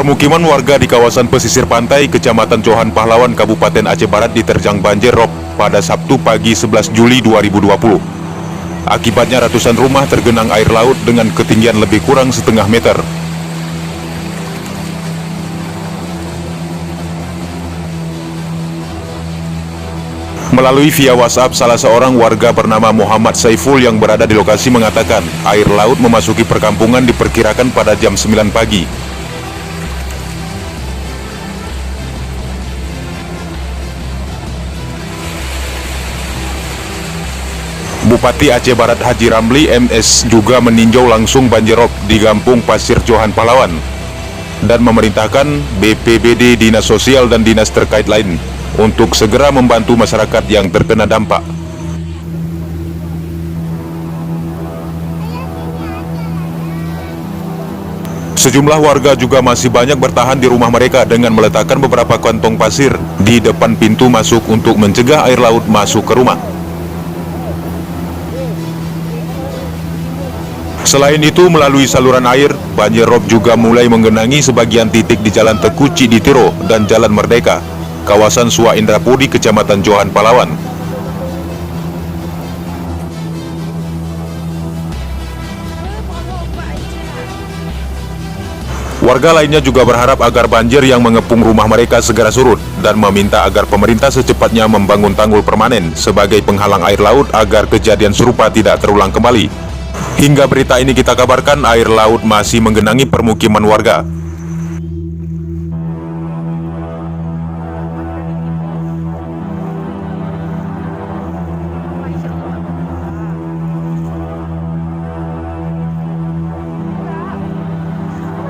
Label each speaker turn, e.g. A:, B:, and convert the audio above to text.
A: Permukiman warga di kawasan pesisir pantai Kecamatan Johan Pahlawan, Kabupaten Aceh Barat diterjang banjir rob pada Sabtu pagi 11 Juli 2020. Akibatnya ratusan rumah tergenang air laut dengan ketinggian lebih kurang setengah meter. Melalui via WhatsApp, salah seorang warga bernama Muhammad Saiful yang berada di lokasi mengatakan air laut memasuki perkampungan diperkirakan pada jam 9 pagi. Bupati Aceh Barat Haji Ramli MS juga meninjau langsung banjirop di Kampung Pasir Johan Pahlawan dan memerintahkan BPBD, Dinas Sosial dan dinas terkait lain untuk segera membantu masyarakat yang terkena dampak. Sejumlah warga juga masih banyak bertahan di rumah mereka dengan meletakkan beberapa kantong pasir di depan pintu masuk untuk mencegah air laut masuk ke rumah. Selain itu, melalui saluran air, banjir rob juga mulai menggenangi sebagian titik di Jalan Tekuci di Tiro dan Jalan Merdeka, kawasan Suwa Indrapudi, Kecamatan Johan Pahlawan. Warga lainnya juga berharap agar banjir yang mengepung rumah mereka segera surut dan meminta agar pemerintah secepatnya membangun tanggul permanen sebagai penghalang air laut agar kejadian serupa tidak terulang kembali. Hingga berita ini kita kabarkan, air laut masih menggenangi permukiman warga.